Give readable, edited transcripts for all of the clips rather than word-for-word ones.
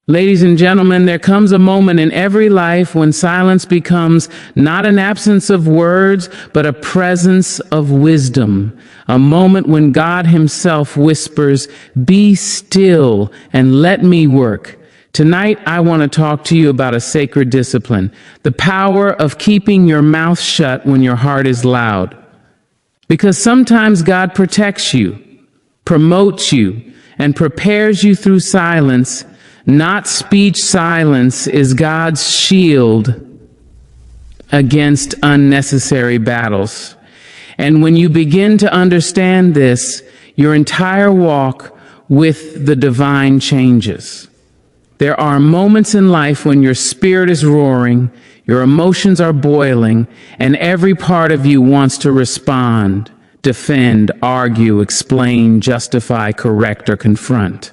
Ladies and gentlemen, there comes a moment in every life when silence becomes not an absence of words, but a presence of wisdom. A moment when God Himself whispers, "Be still and let me work." Tonight, I want to talk to you about a sacred discipline, the power of keeping your mouth shut when your heart is loud. Because sometimes God protects you, promotes you, and prepares you through silence. Not speech. Silence is God's shield against unnecessary battles. And when you begin to understand this, your entire walk with the divine changes. There are moments in life when your spirit is roaring, your emotions are boiling, and every part of you wants to respond, defend, argue, explain, justify, correct, or confront.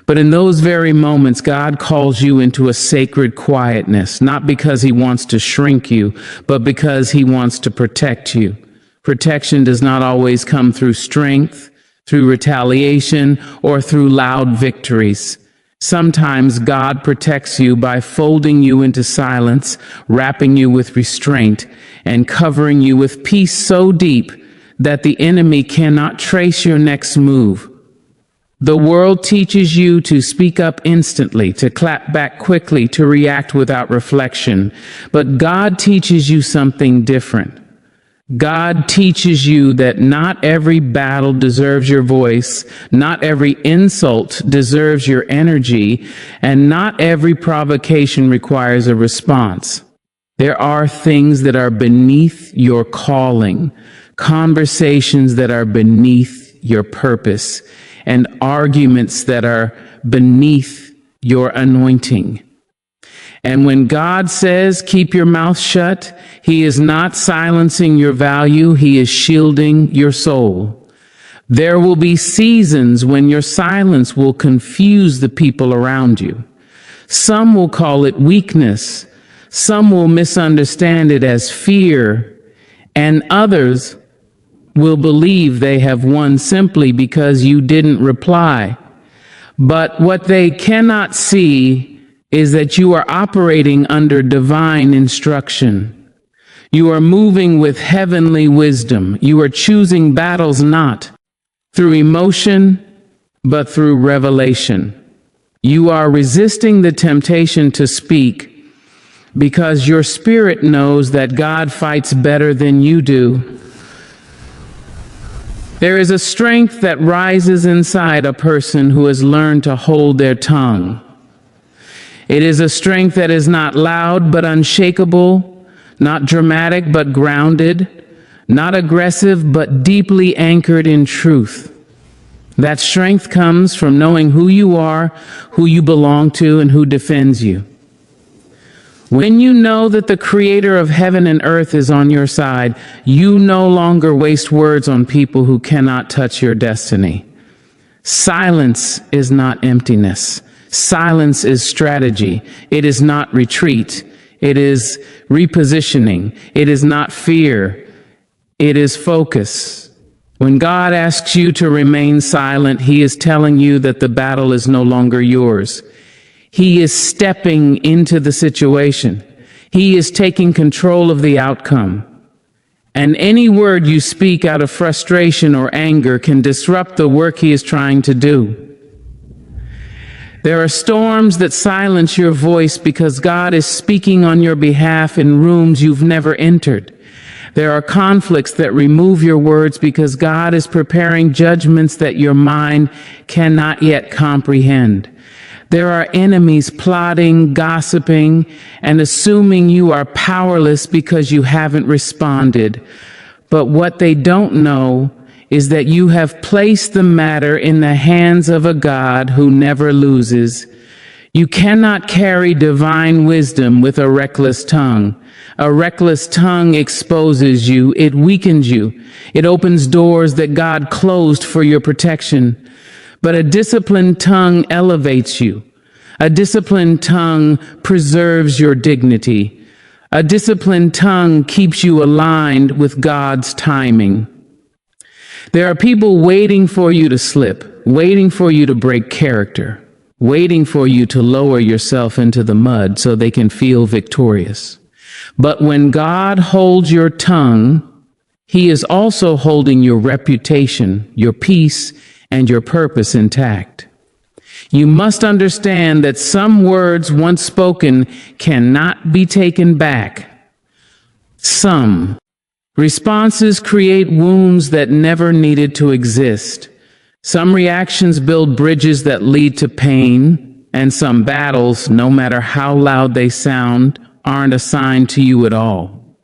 But in those very moments, God calls you into a sacred quietness, not because He wants to shrink you, but because He wants to protect you. Protection does not always come through strength, through retaliation, or through loud victories. Sometimes God protects you by folding you into silence, wrapping you with restraint, and covering you with peace so deep that the enemy cannot trace your next move. The world teaches you to speak up instantly, to clap back quickly, to react without reflection. But God teaches you something different. God teaches you that not every battle deserves your voice, not every insult deserves your energy, and not every provocation requires a response. There are things that are beneath your calling, conversations that are beneath your purpose, and arguments that are beneath your anointing. And when God says, keep your mouth shut, He is not silencing your value, He is shielding your soul. There will be seasons when your silence will confuse the people around you. Some will call it weakness, some will misunderstand it as fear, and others will believe they have won simply because you didn't reply. But what they cannot see is that you are operating under divine instruction. You are moving with heavenly wisdom. You are choosing battles not through emotion, but through revelation. You are resisting the temptation to speak because your spirit knows that God fights better than you do. There is a strength that rises inside a person who has learned to hold their tongue. It is a strength that is not loud but unshakable, not dramatic but grounded, not aggressive but deeply anchored in truth. That strength comes from knowing who you are, who you belong to, and who defends you. When you know that the Creator of heaven and earth is on your side, you no longer waste words on people who cannot touch your destiny. Silence is not emptiness. Silence is strategy. It is not retreat. It is repositioning. It is not fear. It is focus. When God asks you to remain silent, He is telling you that the battle is no longer yours. He is stepping into the situation. He is taking control of the outcome. And any word you speak out of frustration or anger can disrupt the work He is trying to do. There are storms that silence your voice because God is speaking on your behalf in rooms you've never entered. There are conflicts that remove your words because God is preparing judgments that your mind cannot yet comprehend. There are enemies plotting, gossiping, and assuming you are powerless because you haven't responded. But what they don't know is that you have placed the matter in the hands of a God who never loses. You cannot carry divine wisdom with a reckless tongue. A reckless tongue exposes you, it weakens you, it opens doors that God closed for your protection. But a disciplined tongue elevates you. A disciplined tongue preserves your dignity. A disciplined tongue keeps you aligned with God's timing. There are people waiting for you to slip, waiting for you to break character, waiting for you to lower yourself into the mud so they can feel victorious. But when God holds your tongue, He is also holding your reputation, your peace, and your purpose intact. You must understand that some words once spoken cannot be taken back. Some responses create wounds that never needed to exist. Some reactions build bridges that lead to pain, and some battles, no matter how loud they sound, aren't assigned to you at all.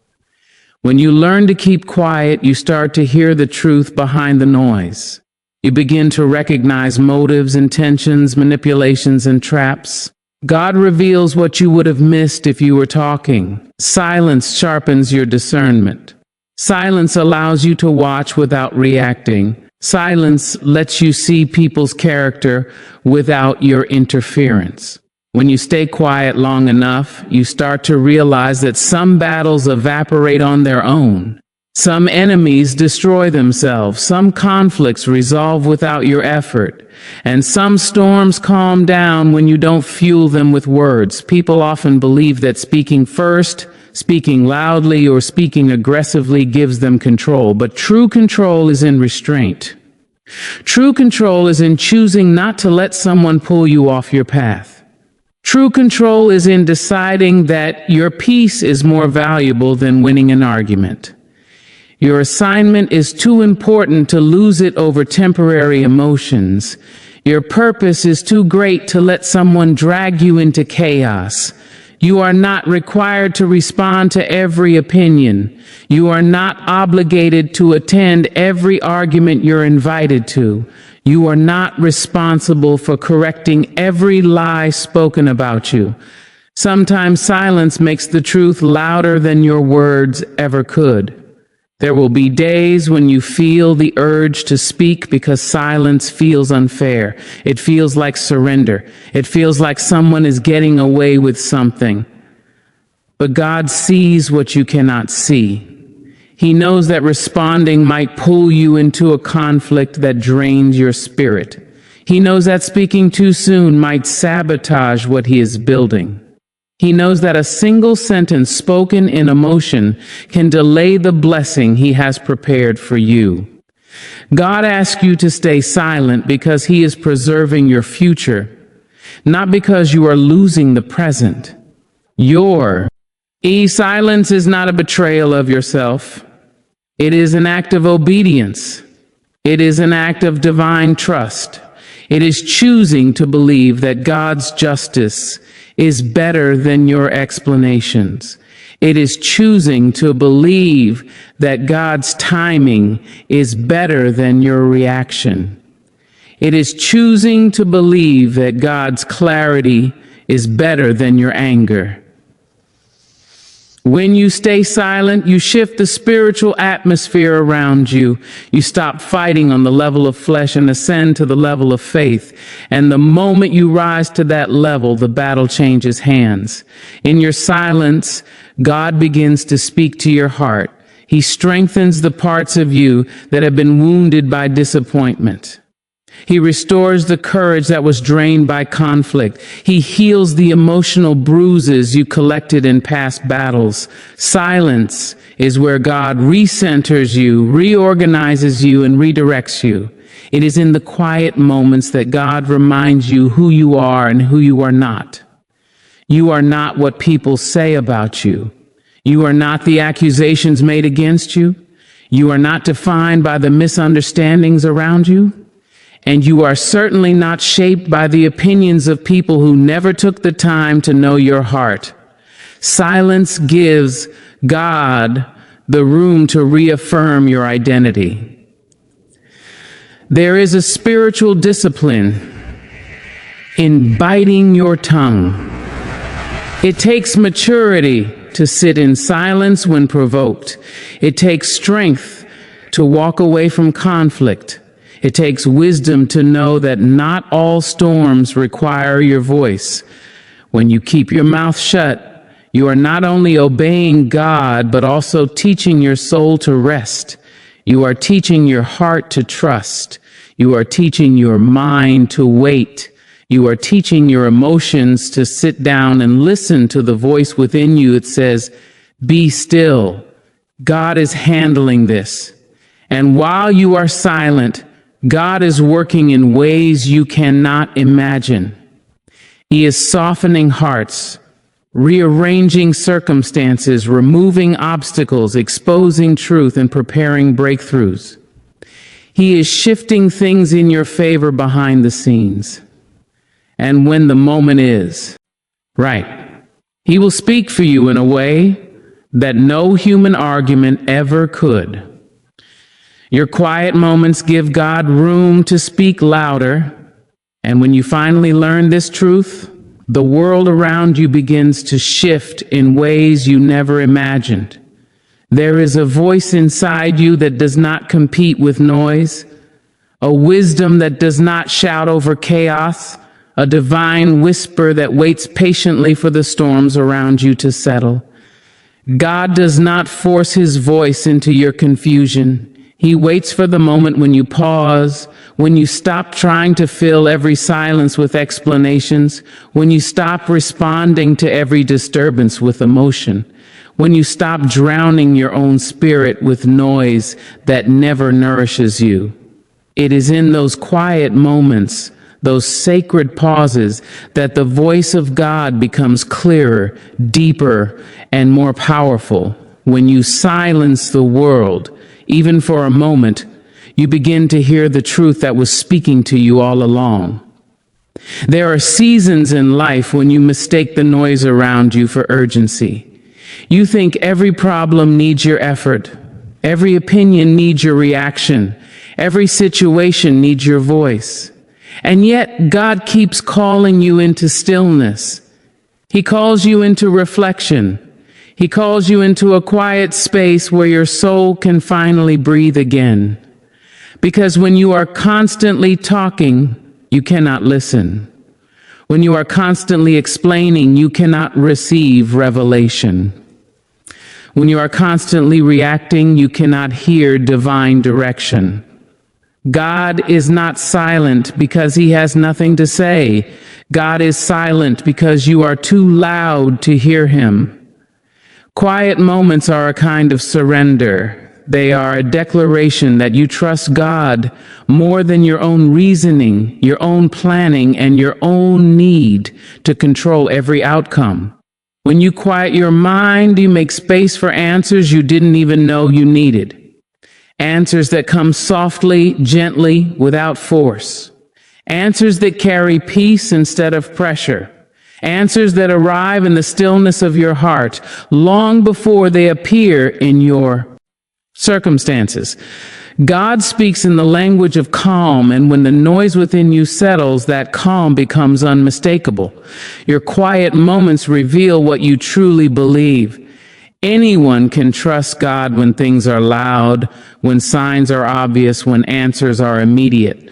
When you learn to keep quiet, you start to hear the truth behind the noise. You begin to recognize motives, intentions, manipulations, and traps. God reveals what you would have missed if you were talking. Silence sharpens your discernment. Silence allows you to watch without reacting. Silence lets you see people's character without your interference. When you stay quiet long enough, you start to realize that some battles evaporate on their own. Some enemies destroy themselves, some conflicts resolve without your effort, and some storms calm down when you don't fuel them with words. People often believe that speaking first, speaking loudly, or speaking aggressively gives them control, but true control is in restraint. True control is in choosing not to let someone pull you off your path. True control is in deciding that your peace is more valuable than winning an argument. Your assignment is too important to lose it over temporary emotions. Your purpose is too great to let someone drag you into chaos. You are not required to respond to every opinion. You are not obligated to attend every argument you're invited to. You are not responsible for correcting every lie spoken about you. Sometimes silence makes the truth louder than your words ever could. There will be days when you feel the urge to speak because silence feels unfair. It feels like surrender. It feels like someone is getting away with something. But God sees what you cannot see. He knows that responding might pull you into a conflict that drains your spirit. He knows that speaking too soon might sabotage what He is building. He knows that a single sentence spoken in emotion can delay the blessing He has prepared for you. God asks you to stay silent because He is preserving your future, not because you are losing the present. Silence is not a betrayal of yourself. It is an act of obedience. It is an act of divine trust. It is choosing to believe that God's justice is better than your explanations. It is choosing to believe that God's timing is better than your reaction. It is choosing to believe that God's clarity is better than your anger. When you stay silent, you shift the spiritual atmosphere around you. You stop fighting on the level of flesh and ascend to the level of faith. And the moment you rise to that level, the battle changes hands. In your silence, God begins to speak to your heart. He strengthens the parts of you that have been wounded by disappointment. He restores the courage that was drained by conflict. He heals the emotional bruises you collected in past battles. Silence is where God recenters you, reorganizes you, and redirects you. It is in the quiet moments that God reminds you who you are and who you are not. You are not what people say about you. You are not the accusations made against you. You are not defined by the misunderstandings around you. And you are certainly not shaped by the opinions of people who never took the time to know your heart. Silence gives God the room to reaffirm your identity. There is a spiritual discipline in biting your tongue. It takes maturity to sit in silence when provoked. It takes strength to walk away from conflict. It takes wisdom to know that not all storms require your voice. When you keep your mouth shut, you are not only obeying God, but also teaching your soul to rest. You are teaching your heart to trust. You are teaching your mind to wait. You are teaching your emotions to sit down and listen to the voice within you. It says, "Be still. God is handling this." And while you are silent, God is working in ways you cannot imagine. He is softening hearts, rearranging circumstances, removing obstacles, exposing truth, and preparing breakthroughs. He is shifting things in your favor behind the scenes. And when the moment is right, He will speak for you in a way that no human argument ever could. Your quiet moments give God room to speak louder, and when you finally learn this truth, the world around you begins to shift in ways you never imagined. There is a voice inside you that does not compete with noise, a wisdom that does not shout over chaos, a divine whisper that waits patiently for the storms around you to settle. God does not force His voice into your confusion. He waits for the moment when you pause, when you stop trying to fill every silence with explanations, when you stop responding to every disturbance with emotion, when you stop drowning your own spirit with noise that never nourishes you. It is in those quiet moments, those sacred pauses, that the voice of God becomes clearer, deeper, and more powerful. When you silence the world, even for a moment, you begin to hear the truth that was speaking to you all along. There are seasons in life when you mistake the noise around you for urgency. You think every problem needs your effort, every opinion needs your reaction, every situation needs your voice. And yet God keeps calling you into stillness. He calls you into reflection. He calls you into a quiet space where your soul can finally breathe again. Because when you are constantly talking, you cannot listen. When you are constantly explaining, you cannot receive revelation. When you are constantly reacting, you cannot hear divine direction. God is not silent because He has nothing to say. God is silent because you are too loud to hear Him. Quiet moments are a kind of surrender. They are a declaration that you trust God more than your own reasoning, your own planning, and your own need to control every outcome. When you quiet your mind, you make space for answers you didn't even know you needed. Answers that come softly, gently, without force. Answers that carry peace instead of pressure. Answers that arrive in the stillness of your heart long before they appear in your circumstances. God speaks in the language of calm, and when the noise within you settles, that calm becomes unmistakable. Your quiet moments reveal what you truly believe. Anyone can trust God when things are loud, when signs are obvious, when answers are immediate.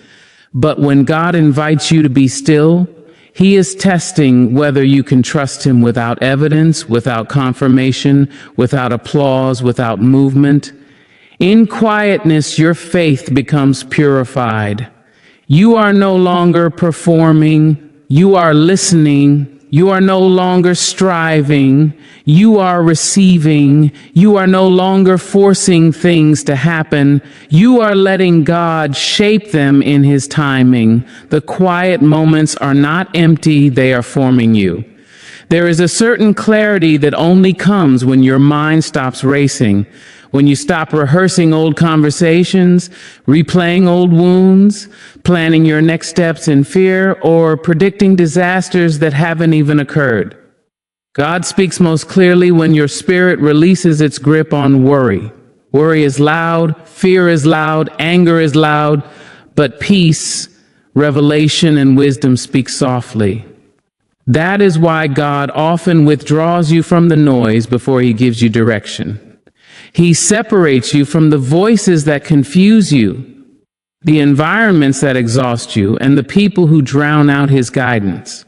But when God invites you to be still, He is testing whether you can trust Him without evidence, without confirmation, without applause, without movement. In quietness, your faith becomes purified. You are no longer performing. You are listening. You are no longer striving. You are receiving. You are no longer forcing things to happen. You are letting God shape them in His timing. The quiet moments are not empty. They are forming you. There is a certain clarity that only comes when your mind stops racing, when you stop rehearsing old conversations, replaying old wounds, planning your next steps in fear, or predicting disasters that haven't even occurred. God speaks most clearly when your spirit releases its grip on worry. Worry is loud, fear is loud, anger is loud, but peace, revelation, and wisdom speak softly. That is why God often withdraws you from the noise before He gives you direction. He separates you from the voices that confuse you, the environments that exhaust you, and the people who drown out His guidance.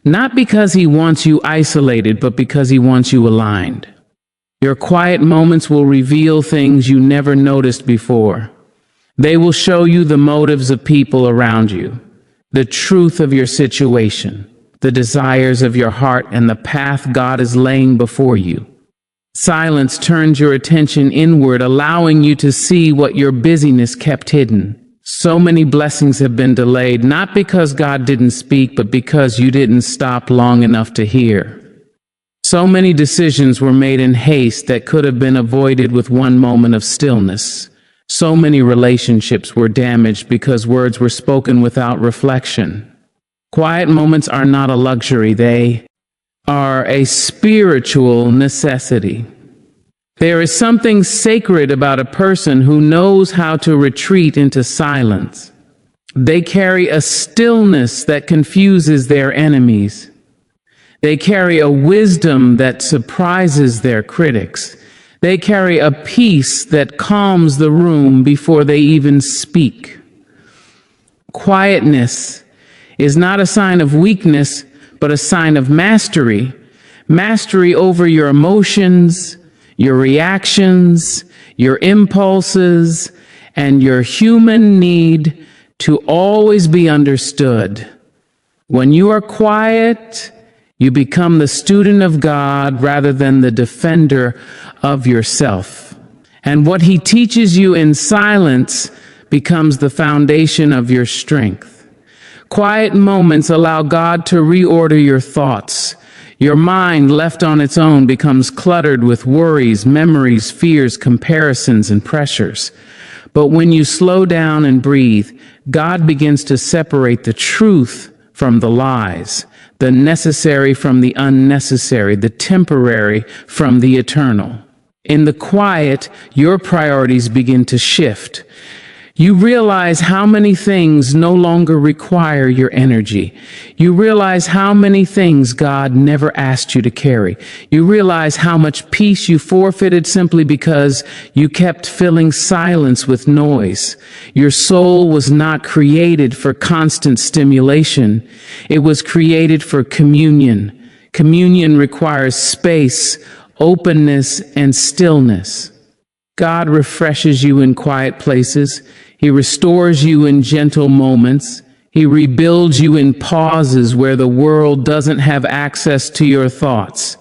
Not because He wants you isolated, but because He wants you aligned. Your quiet moments will reveal things you never noticed before. They will show you the motives of people around you. the truth of your situation, the desires of your heart, and the path God is laying before you. Silence turns your attention inward, allowing you to see what your busyness kept hidden. So many blessings have been delayed, not because God didn't speak, but because you didn't stop long enough to hear. So many decisions were made in haste that could have been avoided with one moment of stillness. So many relationships were damaged because words were spoken without reflection. Quiet moments are not a luxury, they are a spiritual necessity. There is something sacred about a person who knows how to retreat into silence. They carry a stillness that confuses their enemies. They carry a wisdom that surprises their critics. They carry a peace that calms the room before they even speak. Quietness is not a sign of weakness, but a sign of mastery. Mastery over your emotions, your reactions, your impulses, and your human need to always be understood. When you are quiet, you become the student of God rather than the defender of yourself. And what He teaches you in silence becomes the foundation of your strength. Quiet moments allow God to reorder your thoughts. Your mind, left on its own, becomes cluttered with worries, memories, fears, comparisons, and pressures. But when you slow down and breathe, God begins to separate the truth from the lies, the necessary from the unnecessary, the temporary from the eternal. In the quiet, your priorities begin to shift. You realize how many things no longer require your energy. You realize how many things God never asked you to carry. You realize how much peace you forfeited simply because you kept filling silence with noise. Your soul was not created for constant stimulation. It was created for communion. Communion requires space, openness, and stillness. God refreshes you in quiet places. He restores you in gentle moments. He rebuilds you in pauses where the world doesn't have access to your thoughts.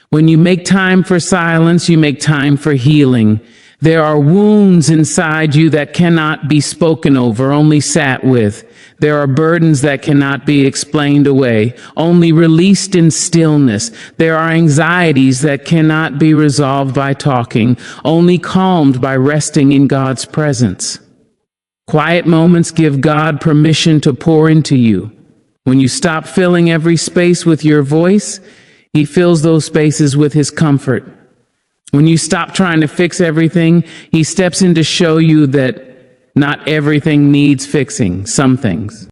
When you make time for silence, you make time for healing. There are wounds inside you that cannot be spoken over, only sat with. There are burdens that cannot be explained away, only released in stillness. There are anxieties that cannot be resolved by talking, only calmed by resting in God's presence. Quiet moments give God permission to pour into you. When you stop filling every space with your voice, He fills those spaces with His comfort. When you stop trying to fix everything, He steps in to show you that not everything needs fixing. Some things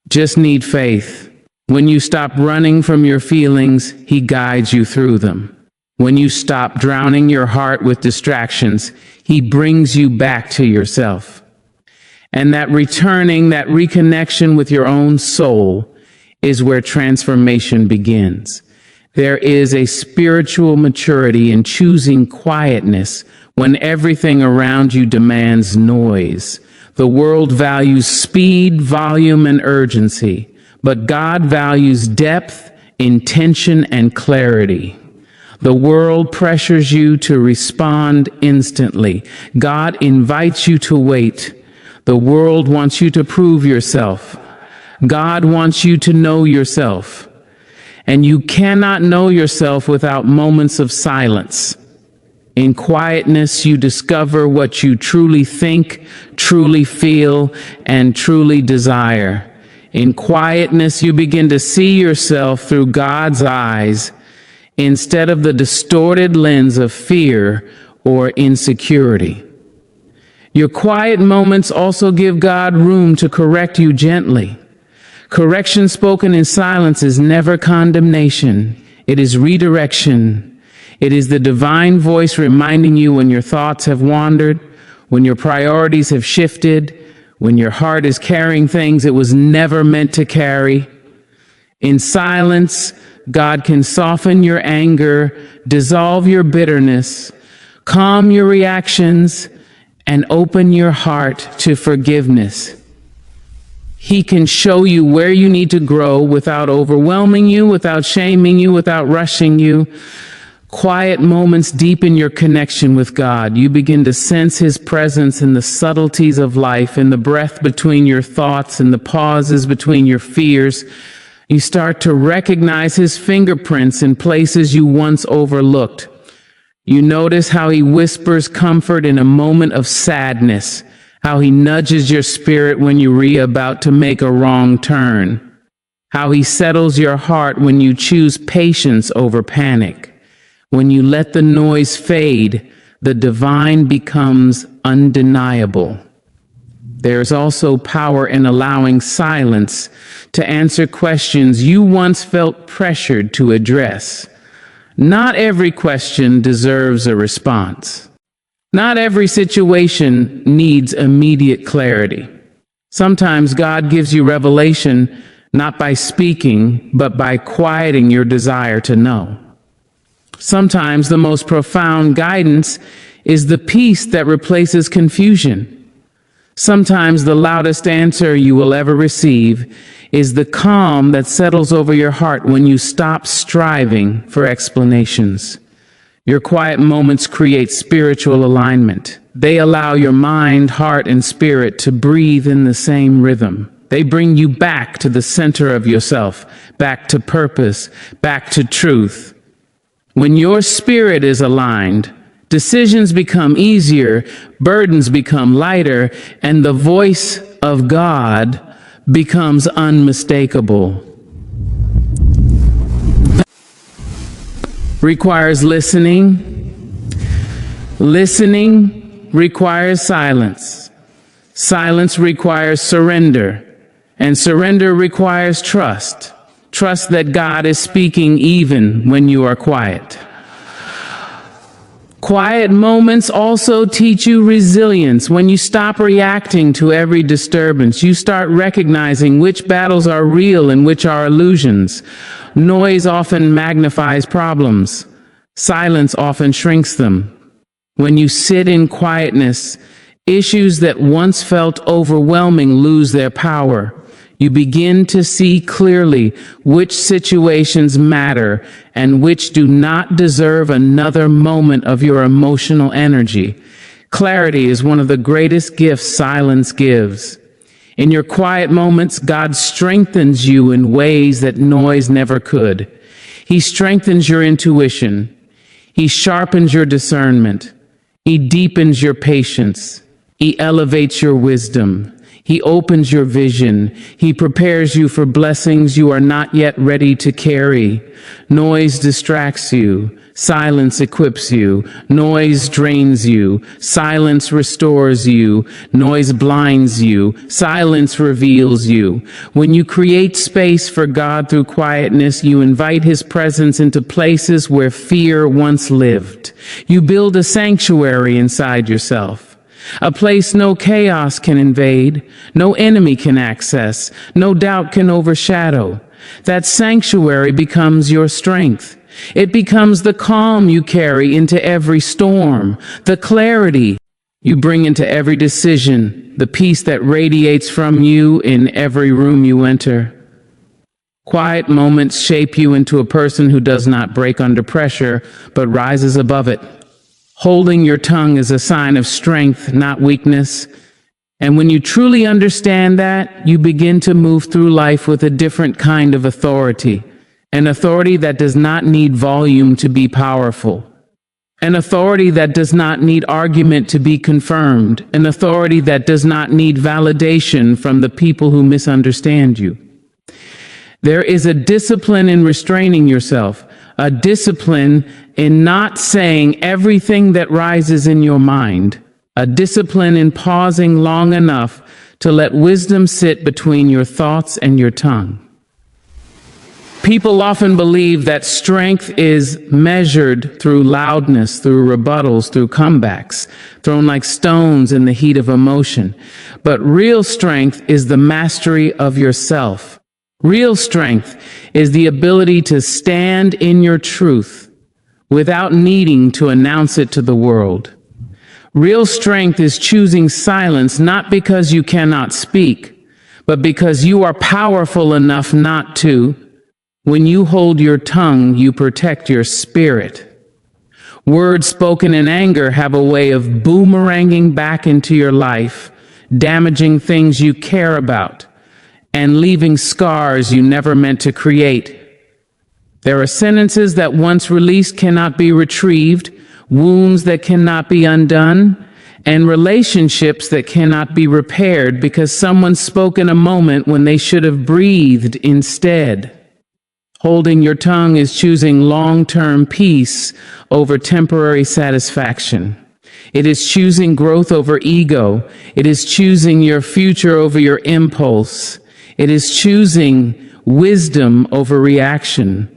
just need faith. When you stop running from your feelings, He guides you through them. When you stop drowning your heart with distractions, He brings you back to yourself. And that returning, that reconnection with your own soul is where transformation begins. There is a spiritual maturity in choosing quietness when everything around you demands noise. The world values speed, volume, and urgency, but God values depth, intention, and clarity. The world pressures you to respond instantly. God invites you to wait. The world wants you to prove yourself. God wants you to know yourself. And you cannot know yourself without moments of silence. In quietness, you discover what you truly think, truly feel, and truly desire. In quietness, you begin to see yourself through God's eyes instead of the distorted lens of fear or insecurity. Your quiet moments also give God room to correct you gently. Correction spoken in silence is never condemnation. It is redirection. It is the divine voice reminding you when your thoughts have wandered, when your priorities have shifted, when your heart is carrying things it was never meant to carry. In silence, God can soften your anger, dissolve your bitterness, calm your reactions, and open your heart to forgiveness. He can show you where you need to grow without overwhelming you, without shaming you, without rushing you. Quiet moments deepen your connection with God. You begin to sense His presence in the subtleties of life, in the breath between your thoughts, in the pauses between your fears. You start to recognize His fingerprints in places you once overlooked. You notice how He whispers comfort in a moment of sadness, how He nudges your spirit when you're about to make a wrong turn, how He settles your heart when you choose patience over panic. When you let the noise fade, the divine becomes undeniable. There's also power in allowing silence to answer questions you once felt pressured to address. Not every question deserves a response. Not every situation needs immediate clarity. Sometimes God gives you revelation not by speaking, but by quieting your desire to know. Sometimes the most profound guidance is the peace that replaces confusion. Sometimes the loudest answer you will ever receive is the calm that settles over your heart when you stop striving for explanations. Your quiet moments create spiritual alignment. They allow your mind, heart, and spirit to breathe in the same rhythm. They bring you back to the center of yourself, back to purpose, back to truth. When your spirit is aligned, decisions become easier, burdens become lighter, and the voice of God becomes unmistakable. Requires listening. Listening requires silence. Silence requires surrender. And surrender requires trust. Trust that God is speaking even when you are quiet. Quiet moments also teach you resilience. When you stop reacting to every disturbance, you start recognizing which battles are real and which are illusions. Noise often magnifies problems. Silence often shrinks them. When you sit in quietness, issues that once felt overwhelming lose their power. You begin to see clearly which situations matter and which do not deserve another moment of your emotional energy. Clarity is one of the greatest gifts silence gives. In your quiet moments, God strengthens you in ways that noise never could. He strengthens your intuition. He sharpens your discernment. He deepens your patience. He elevates your wisdom. He opens your vision. He prepares you for blessings you are not yet ready to carry. Noise distracts you. Silence equips you. Noise drains you. Silence restores you. Noise blinds you. Silence reveals you. When you create space for God through quietness, you invite His presence into places where fear once lived. You build a sanctuary inside yourself. A place no chaos can invade, no enemy can access, no doubt can overshadow. That sanctuary becomes your strength. It becomes the calm you carry into every storm, the clarity you bring into every decision, the peace that radiates from you in every room you enter. Quiet moments shape you into a person who does not break under pressure, but rises above it. Holding your tongue is a sign of strength, not weakness. And when you truly understand that, you begin to move through life with a different kind of authority. An authority that does not need volume to be powerful. An authority that does not need argument to be confirmed. An authority that does not need validation from the people who misunderstand you. There is a discipline in restraining yourself. A discipline in not saying everything that rises in your mind. A discipline in pausing long enough to let wisdom sit between your thoughts and your tongue. People often believe that strength is measured through loudness, through rebuttals, through comebacks, thrown like stones in the heat of emotion. But real strength is the mastery of yourself. Real strength is the ability to stand in your truth without needing to announce it to the world. Real strength is choosing silence not because you cannot speak, but because you are powerful enough not to. When you hold your tongue, you protect your spirit. Words spoken in anger have a way of boomeranging back into your life, damaging things you care about, and leaving scars you never meant to create. There are sentences that once released cannot be retrieved, wounds that cannot be undone, and relationships that cannot be repaired because someone spoke in a moment when they should have breathed instead. Holding your tongue is choosing long-term peace over temporary satisfaction. It is choosing growth over ego. It is choosing your future over your impulse. It is choosing wisdom over reaction.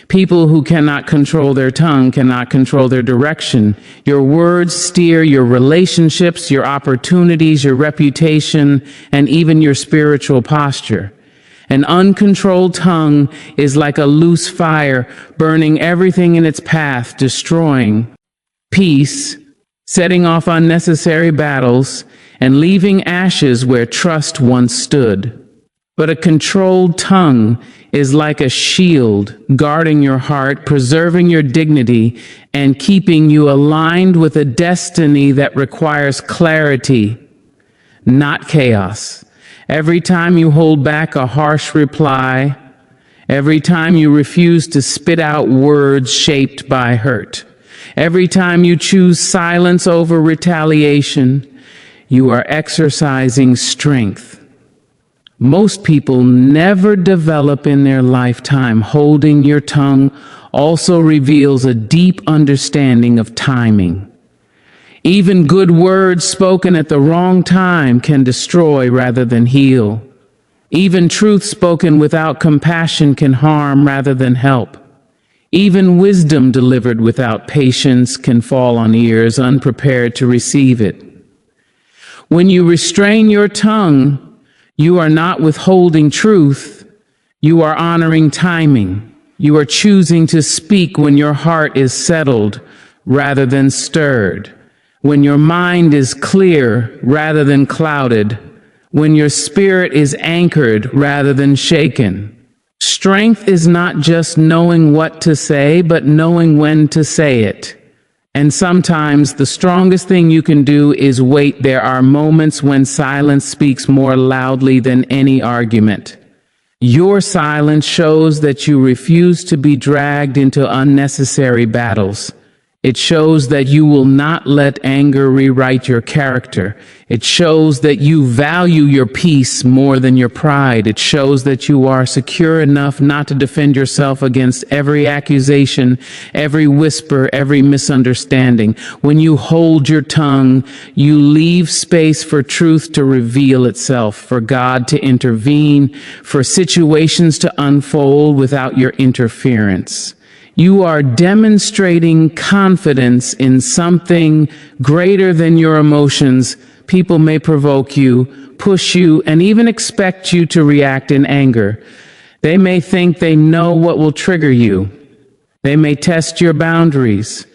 People who cannot control their tongue cannot control their direction. Your words steer your relationships, your opportunities, your reputation, and even your spiritual posture. An uncontrolled tongue is like a loose fire, burning everything in its path, destroying peace, setting off unnecessary battles, and leaving ashes where trust once stood. But a controlled tongue is like a shield, guarding your heart, preserving your dignity, and keeping you aligned with a destiny that requires clarity, not chaos. Every time you hold back a harsh reply, every time you refuse to spit out words shaped by hurt, every time you choose silence over retaliation, you are exercising strength. Most people never develop in their lifetime. Holding your tongue also reveals a deep understanding of timing. Even good words spoken at the wrong time can destroy rather than heal. Even truth spoken without compassion can harm rather than help. Even wisdom delivered without patience can fall on ears unprepared to receive it. When you restrain your tongue, you are not withholding truth, you are honoring timing. You are choosing to speak when your heart is settled rather than stirred, when your mind is clear rather than clouded, when your spirit is anchored rather than shaken. Strength is not just knowing what to say, but knowing when to say it. And sometimes the strongest thing you can do is wait. There are moments when silence speaks more loudly than any argument. Your silence shows that you refuse to be dragged into unnecessary battles. It shows that you will not let anger rewrite your character. It shows that you value your peace more than your pride. It shows that you are secure enough not to defend yourself against every accusation, every whisper, every misunderstanding. When you hold your tongue, you leave space for truth to reveal itself, for God to intervene, for situations to unfold without your interference. You are demonstrating confidence in something greater than your emotions. People may provoke you, push you, and even expect you to react in anger. They may think they know what will trigger you. They may test your boundaries.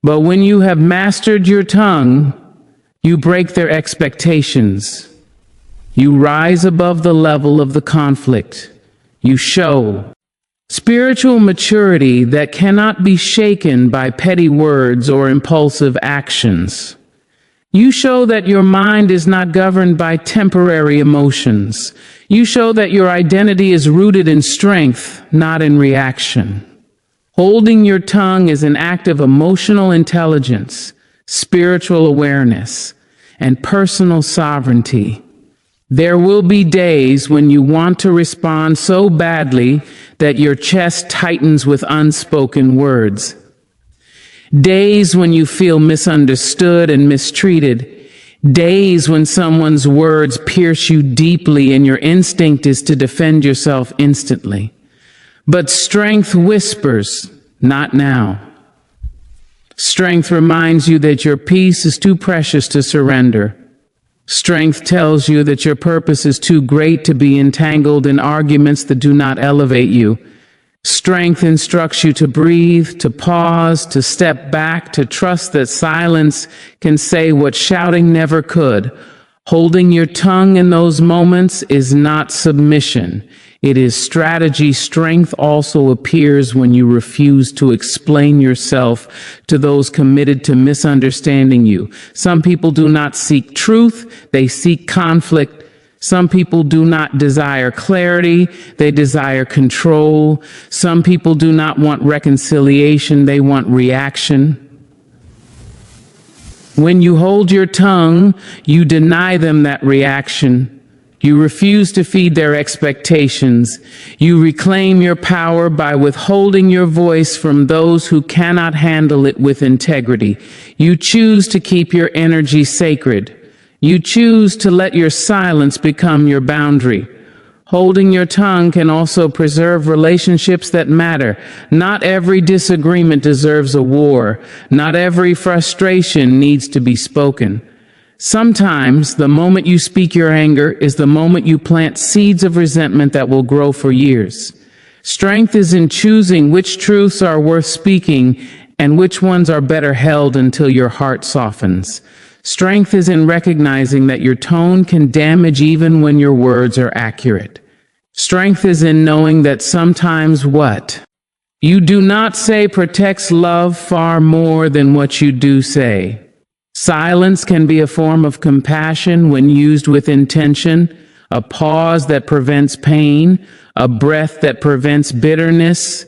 But when you have mastered your tongue, you break their expectations. You rise above the level of the conflict. You show spiritual maturity that cannot be shaken by petty words or impulsive actions. You show that your mind is not governed by temporary emotions. You show that your identity is rooted in strength, not in reaction. Holding your tongue is an act of emotional intelligence, spiritual awareness, and personal sovereignty. There will be days when you want to respond so badly that your chest tightens with unspoken words. Days when you feel misunderstood and mistreated. Days when someone's words pierce you deeply and your instinct is to defend yourself instantly. But strength whispers, "Not now." Strength reminds you that your peace is too precious to surrender. Strength tells you that your purpose is too great to be entangled in arguments that do not elevate you. Strength instructs you to breathe, to pause, to step back, to trust that silence can say what shouting never could. Holding your tongue in those moments is not submission. It is strategy. Strength also appears when you refuse to explain yourself to those committed to misunderstanding you. Some people do not seek truth, they seek conflict. Some people do not desire clarity, they desire control. Some people do not want reconciliation, they want reaction. When you hold your tongue, you deny them that reaction. You refuse to feed their expectations. You reclaim your power by withholding your voice from those who cannot handle it with integrity. You choose to keep your energy sacred. You choose to let your silence become your boundary. Holding your tongue can also preserve relationships that matter. Not every disagreement deserves a war. Not every frustration needs to be spoken. Sometimes the moment you speak your anger is the moment you plant seeds of resentment that will grow for years. Strength is in choosing which truths are worth speaking and which ones are better held until your heart softens. Strength is in recognizing that your tone can damage even when your words are accurate. Strength is in knowing that sometimes what you do not say protects love far more than what you do say. Silence can be a form of compassion when used with intention, a pause that prevents pain, a breath that prevents bitterness.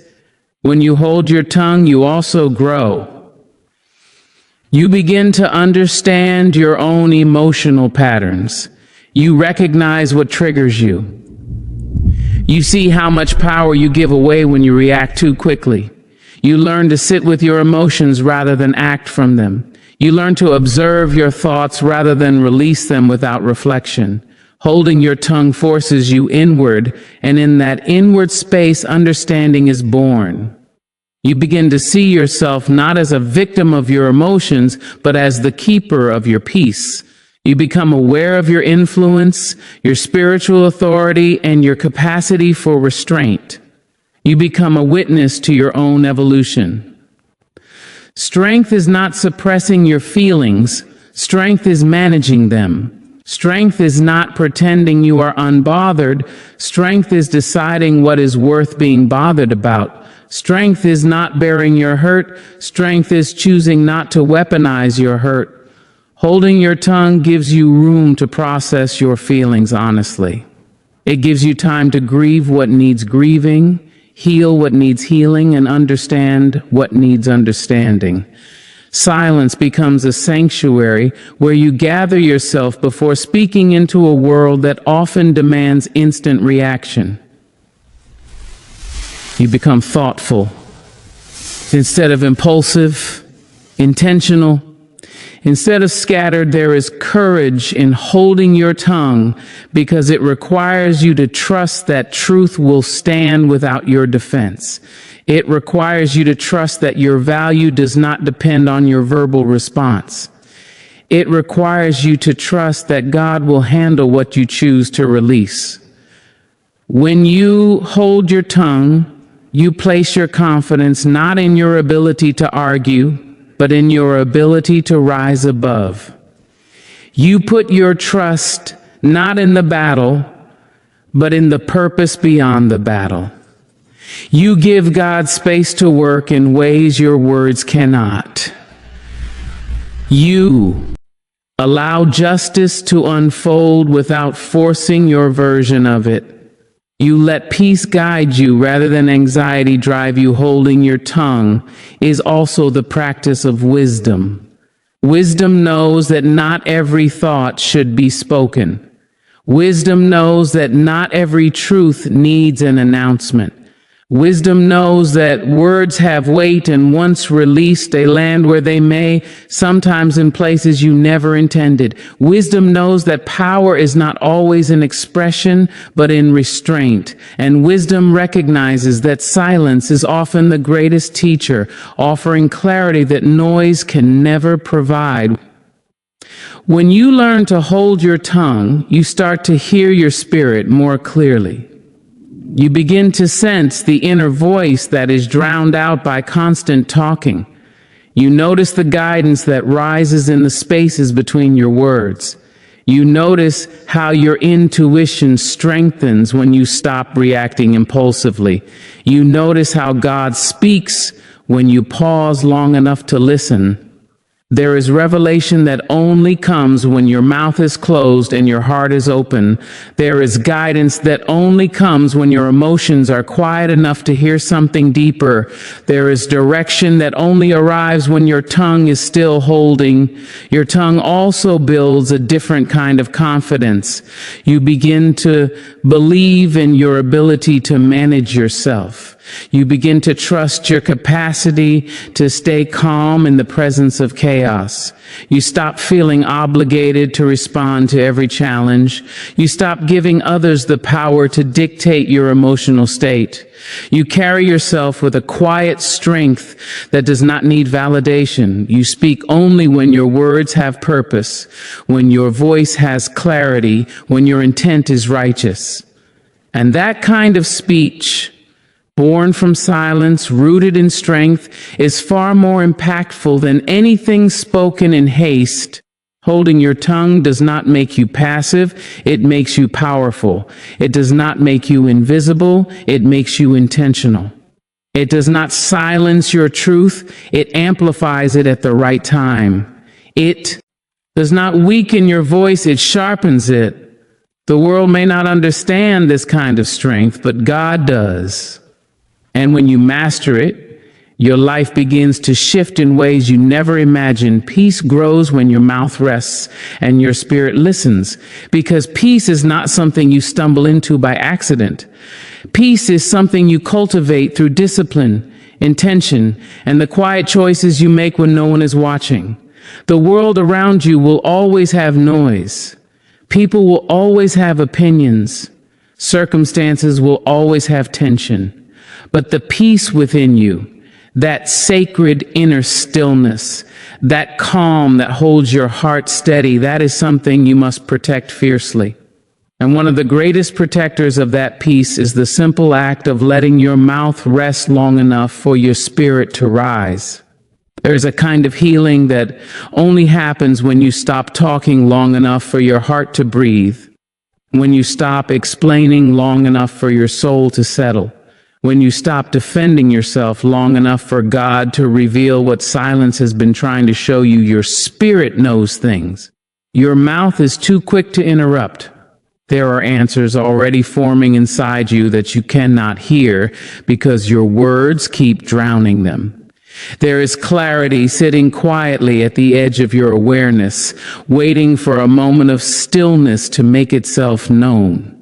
When you hold your tongue, you also grow. You begin to understand your own emotional patterns. You recognize what triggers you. You see how much power you give away when you react too quickly. You learn to sit with your emotions rather than act from them. You learn to observe your thoughts rather than release them without reflection. Holding your tongue forces you inward, and in that inward space, understanding is born. You begin to see yourself not as a victim of your emotions, but as the keeper of your peace. You become aware of your influence, your spiritual authority, and your capacity for restraint. You become a witness to your own evolution. Strength is not suppressing your feelings. Strength is managing them. Strength is not pretending you are unbothered. Strength is deciding what is worth being bothered about. Strength is not bearing your hurt. Strength is choosing not to weaponize your hurt. Holding your tongue gives you room to process your feelings honestly. It gives you time to grieve what needs grieving, heal what needs healing, and understand what needs understanding. Silence becomes a sanctuary where you gather yourself before speaking into a world that often demands instant reaction. You become thoughtful instead of impulsive, intentional. Instead of scattered, there is courage in holding your tongue because it requires you to trust that truth will stand without your defense. It requires you to trust that your value does not depend on your verbal response. It requires you to trust that God will handle what you choose to release. When you hold your tongue, you place your confidence not in your ability to argue, but in your ability to rise above. You put your trust not in the battle, but in the purpose beyond the battle. You give God space to work in ways your words cannot. You allow justice to unfold without forcing your version of it. You let peace guide you rather than anxiety drive you. Holding your tongue is also the practice of wisdom. Wisdom knows that not every thought should be spoken. Wisdom knows that not every truth needs an announcement. Wisdom knows that words have weight, and once released, they land where they may, sometimes in places you never intended. Wisdom knows that power is not always in expression, but in restraint. And wisdom recognizes that silence is often the greatest teacher, offering clarity that noise can never provide. When you learn to hold your tongue, you start to hear your spirit more clearly. You begin to sense the inner voice that is drowned out by constant talking. You notice the guidance that rises in the spaces between your words. You notice how your intuition strengthens when you stop reacting impulsively. You notice how God speaks when you pause long enough to listen. There is revelation that only comes when your mouth is closed and your heart is open. There is guidance that only comes when your emotions are quiet enough to hear something deeper. There is direction that only arrives when your tongue is still holding. Your tongue also builds a different kind of confidence. You begin to believe in your ability to manage yourself. You begin to trust your capacity to stay calm in the presence of chaos. You stop feeling obligated to respond to every challenge. You stop giving others the power to dictate your emotional state. You carry yourself with a quiet strength that does not need validation. You speak only when your words have purpose, when your voice has clarity, when your intent is righteous. And that kind of speech, born from silence, rooted in strength, is far more impactful than anything spoken in haste. Holding your tongue does not make you passive, it makes you powerful. It does not make you invisible, it makes you intentional. It does not silence your truth, it amplifies it at the right time. It does not weaken your voice, it sharpens it. The world may not understand this kind of strength, but God does. And when you master it, your life begins to shift in ways you never imagined. Peace grows when your mouth rests and your spirit listens, because peace is not something you stumble into by accident. Peace is something you cultivate through discipline, intention, and the quiet choices you make when no one is watching. The world around you will always have noise. People will always have opinions. Circumstances will always have tension. But the peace within you, that sacred inner stillness, that calm that holds your heart steady, that is something you must protect fiercely. And one of the greatest protectors of that peace is the simple act of letting your mouth rest long enough for your spirit to rise. There's a kind of healing that only happens when you stop talking long enough for your heart to breathe, when you stop explaining long enough for your soul to settle, when you stop defending yourself long enough for God to reveal what silence has been trying to show you. Your spirit knows things. Your mouth is too quick to interrupt. There are answers already forming inside you that you cannot hear because your words keep drowning them. There is clarity sitting quietly at the edge of your awareness, waiting for a moment of stillness to make itself known.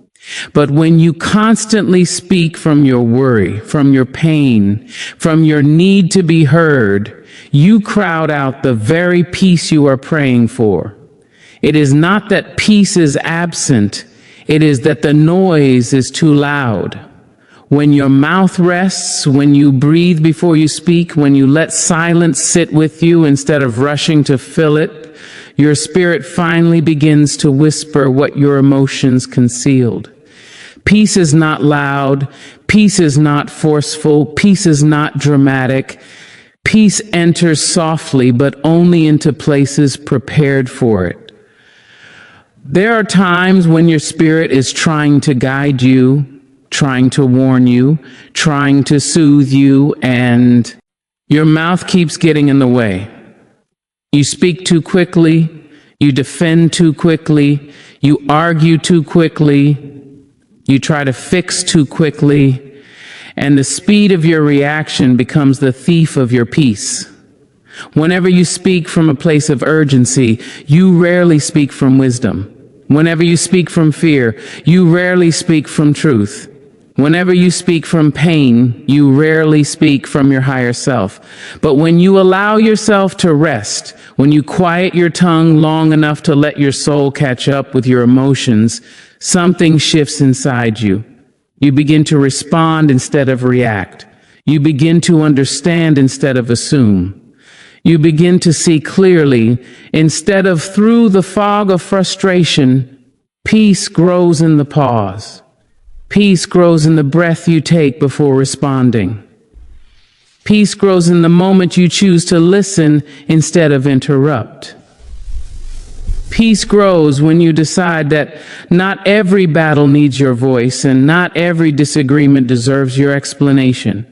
But when you constantly speak from your worry, from your pain, from your need to be heard, you crowd out the very peace you are praying for. It is not that peace is absent, it is that the noise is too loud. When your mouth rests, when you breathe before you speak, when you let silence sit with you instead of rushing to fill it, your spirit finally begins to whisper what your emotions concealed. Peace is not loud. Peace is not forceful. Peace is not dramatic. Peace enters softly, but only into places prepared for it. There are times when your spirit is trying to guide you, trying to warn you, trying to soothe you, and your mouth keeps getting in the way. You speak too quickly. You defend too quickly. You argue too quickly. You try to fix too quickly, and the speed of your reaction becomes the thief of your peace. Whenever you speak from a place of urgency, you rarely speak from wisdom. Whenever you speak from fear, you rarely speak from truth. Whenever you speak from pain, you rarely speak from your higher self. But when you allow yourself to rest, when you quiet your tongue long enough to let your soul catch up with your emotions, something shifts inside you. You begin to respond instead of react. You begin to understand instead of assume. You begin to see clearly instead of through the fog of frustration. Peace grows in the pause. Peace grows in the breath you take before responding. Peace grows in the moment you choose to listen instead of interrupt. Peace grows when you decide that not every battle needs your voice and not every disagreement deserves your explanation.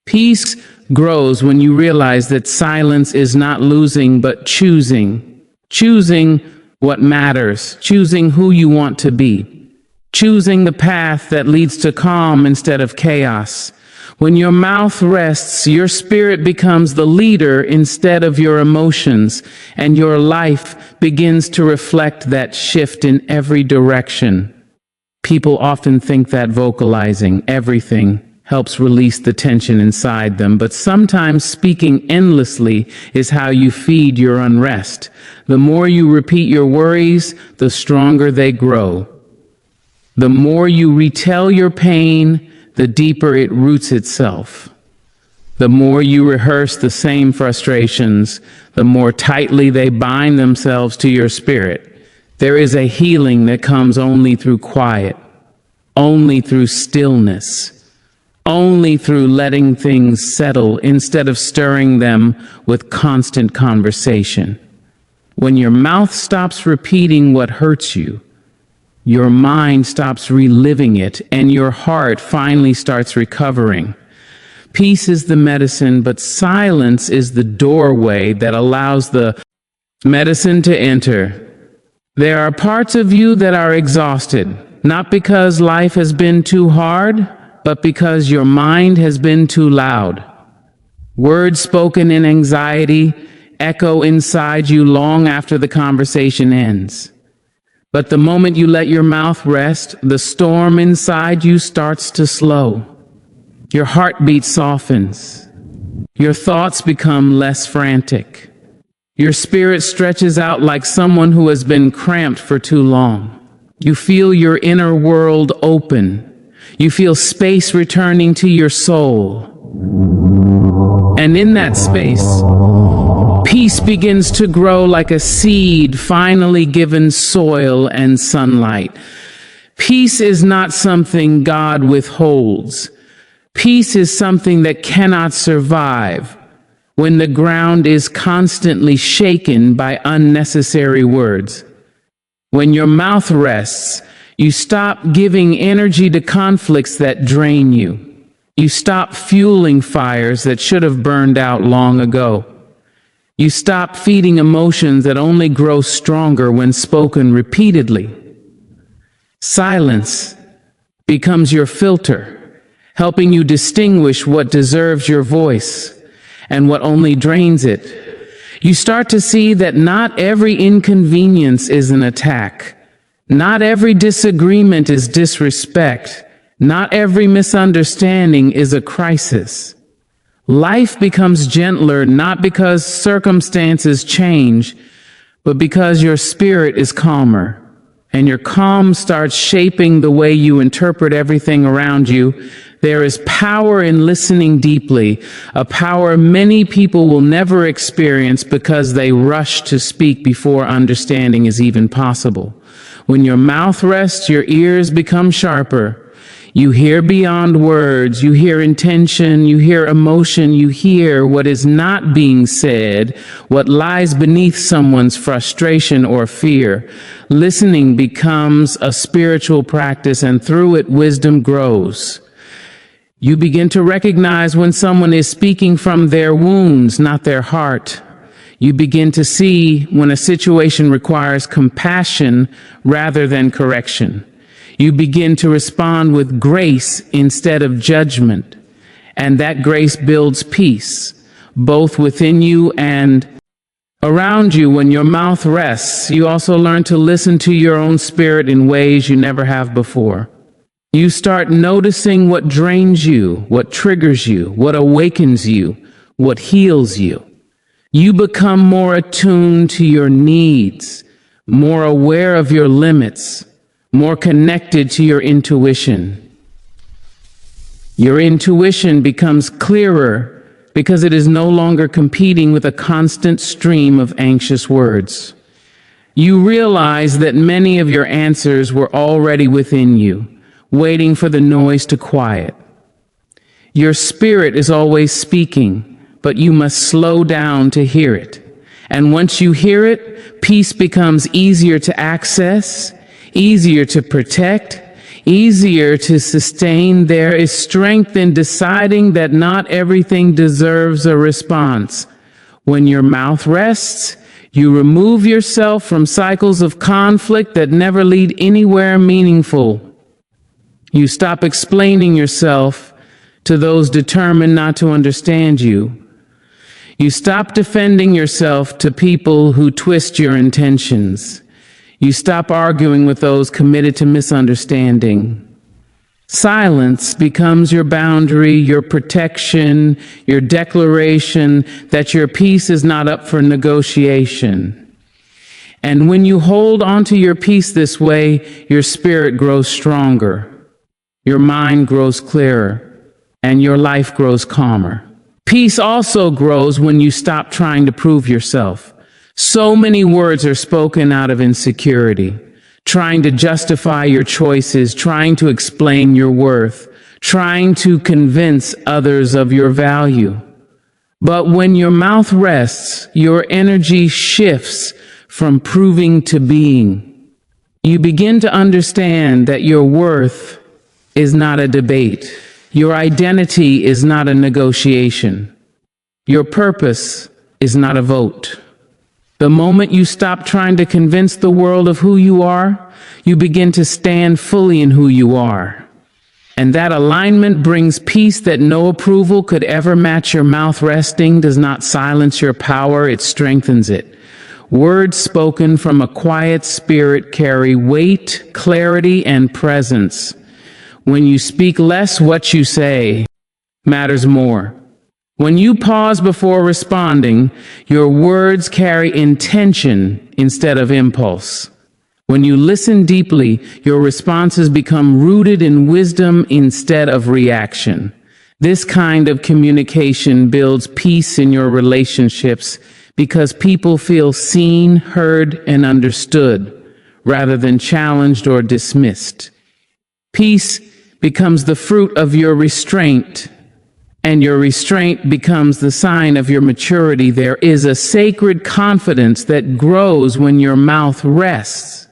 Peace grows when you realize that silence is not losing but choosing. Choosing what matters, choosing who you want to be, choosing the path that leads to calm instead of chaos. When your mouth rests, your spirit becomes the leader instead of your emotions, and your life begins to reflect that shift in every direction. People often think that vocalizing everything helps release the tension inside them, but sometimes speaking endlessly is how you feed your unrest. The more you repeat your worries, the stronger they grow. The more you retell your pain, the deeper it roots itself. The more you rehearse the same frustrations, the more tightly they bind themselves to your spirit. There is a healing that comes only through quiet, only through stillness, only through letting things settle instead of stirring them with constant conversation. When your mouth stops repeating what hurts you, your mind stops reliving it, and your heart finally starts recovering. Peace is the medicine, but silence is the doorway that allows the medicine to enter. There are parts of you that are exhausted, not because life has been too hard, but because your mind has been too loud. Words spoken in anxiety echo inside you long after the conversation ends. But the moment you let your mouth rest, the storm inside you starts to slow. Your heartbeat softens. Your thoughts become less frantic. Your spirit stretches out like someone who has been cramped for too long. You feel your inner world open. You feel space returning to your soul. And in that space, peace begins to grow like a seed finally given soil and sunlight. Peace is not something God withholds. Peace is something that cannot survive when the ground is constantly shaken by unnecessary words. When your mouth rests, you stop giving energy to conflicts that drain you. You stop fueling fires that should have burned out long ago. You stop feeding emotions that only grow stronger when spoken repeatedly. Silence becomes your filter, helping you distinguish what deserves your voice and what only drains it. You start to see that not every inconvenience is an attack. Not every disagreement is disrespect. Not every misunderstanding is a crisis. Life becomes gentler not because circumstances change, but because your spirit is calmer. And your calm starts shaping the way you interpret everything around you. There is power in listening deeply, a power many people will never experience because they rush to speak before understanding is even possible. When your mouth rests, your ears become sharper. You hear beyond words, you hear intention, you hear emotion, you hear what is not being said, what lies beneath someone's frustration or fear. Listening becomes a spiritual practice, and through it, wisdom grows. You begin to recognize when someone is speaking from their wounds, not their heart. You begin to see when a situation requires compassion rather than correction. You begin to respond with grace instead of judgment, and that grace builds peace, both within you and around you. When your mouth rests, you also learn to listen to your own spirit in ways you never have before. You start noticing what drains you, what triggers you, what awakens you, what heals you. You become more attuned to your needs, more aware of your limits, more connected to your intuition. Your intuition becomes clearer because it is no longer competing with a constant stream of anxious words. You realize that many of your answers were already within you, waiting for the noise to quiet. Your spirit is always speaking, but you must slow down to hear it. And once you hear it, peace becomes easier to access, easier to protect, easier to sustain. There is strength in deciding that not everything deserves a response. When your mouth rests, you remove yourself from cycles of conflict that never lead anywhere meaningful. You stop explaining yourself to those determined not to understand you. You stop defending yourself to people who twist your intentions. You stop arguing with those committed to misunderstanding. Silence becomes your boundary, your protection, your declaration that your peace is not up for negotiation. And when you hold onto your peace this way, your spirit grows stronger, your mind grows clearer, and your life grows calmer. Peace also grows when you stop trying to prove yourself. So many words are spoken out of insecurity, trying to justify your choices, trying to explain your worth, trying to convince others of your value. But when your mouth rests, your energy shifts from proving to being. You begin to understand that your worth is not a debate. Your identity is not a negotiation. Your purpose is not a vote. The moment you stop trying to convince the world of who you are, you begin to stand fully in who you are. And that alignment brings peace that no approval could ever match. Your mouth resting does not silence your power, it strengthens it. Words spoken from a quiet spirit carry weight, clarity, and presence. When you speak less, what you say matters more. When you pause before responding, your words carry intention instead of impulse. When you listen deeply, your responses become rooted in wisdom instead of reaction. This kind of communication builds peace in your relationships because people feel seen, heard, and understood, rather than challenged or dismissed. Peace becomes the fruit of your restraint, and your restraint becomes the sign of your maturity. There is a sacred confidence that grows when your mouth rests.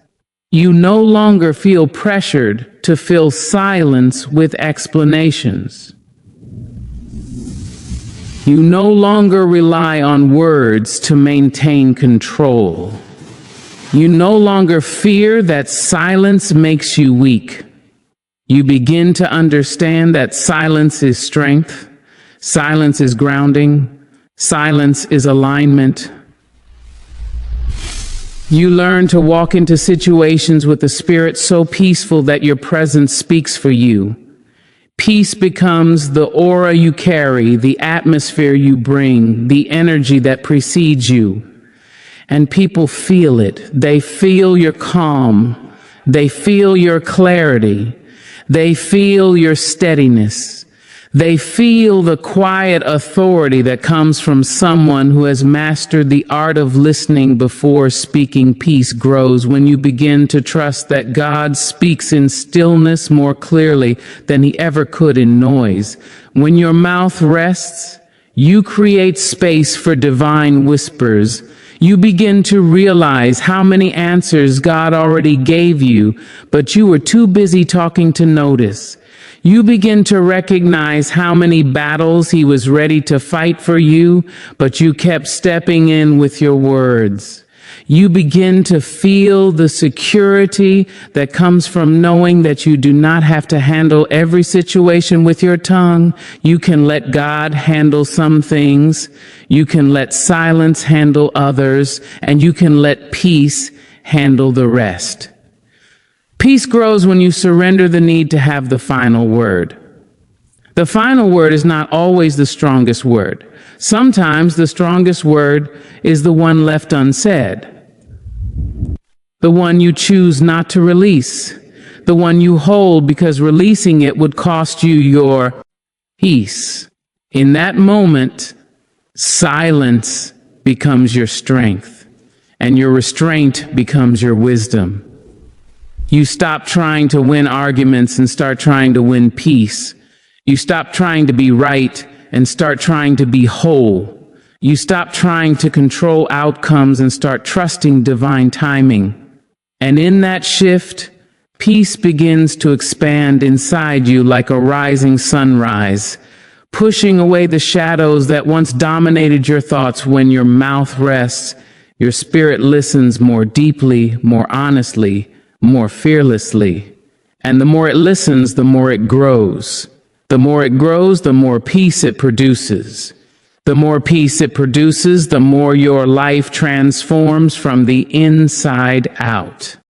You no longer feel pressured to fill silence with explanations. You no longer rely on words to maintain control. You no longer fear that silence makes you weak. You begin to understand that silence is strength, silence is grounding, silence is alignment. You learn to walk into situations with a spirit so peaceful that your presence speaks for you. Peace becomes the aura you carry, the atmosphere you bring, the energy that precedes you. And people feel it. They feel your calm. They feel your clarity. They feel your steadiness. They feel the quiet authority that comes from someone who has mastered the art of listening before speaking. Peace grows when you begin to trust that God speaks in stillness more clearly than he ever could in noise. When your mouth rests, you create space for divine whispers. You begin to realize how many answers God already gave you, but you were too busy talking to notice. You begin to recognize how many battles he was ready to fight for you, but you kept stepping in with your words. You begin to feel the security that comes from knowing that you do not have to handle every situation with your tongue. You can let God handle some things. You can let silence handle others, and you can let peace handle the rest. Peace grows when you surrender the need to have the final word. The final word is not always the strongest word. Sometimes the strongest word is the one left unsaid, the one you choose not to release, the one you hold because releasing it would cost you your peace. In that moment, silence becomes your strength, and your restraint becomes your wisdom. You stop trying to win arguments and start trying to win peace. You stop trying to be right and start trying to be whole. You stop trying to control outcomes and start trusting divine timing. And in that shift, peace begins to expand inside you like a rising sunrise, pushing away the shadows that once dominated your thoughts. When your mouth rests, your spirit listens more deeply, more honestly, more fearlessly. And the more it listens, the more it grows. The more it grows, the more peace it produces. The more peace it produces, the more your life transforms from the inside out.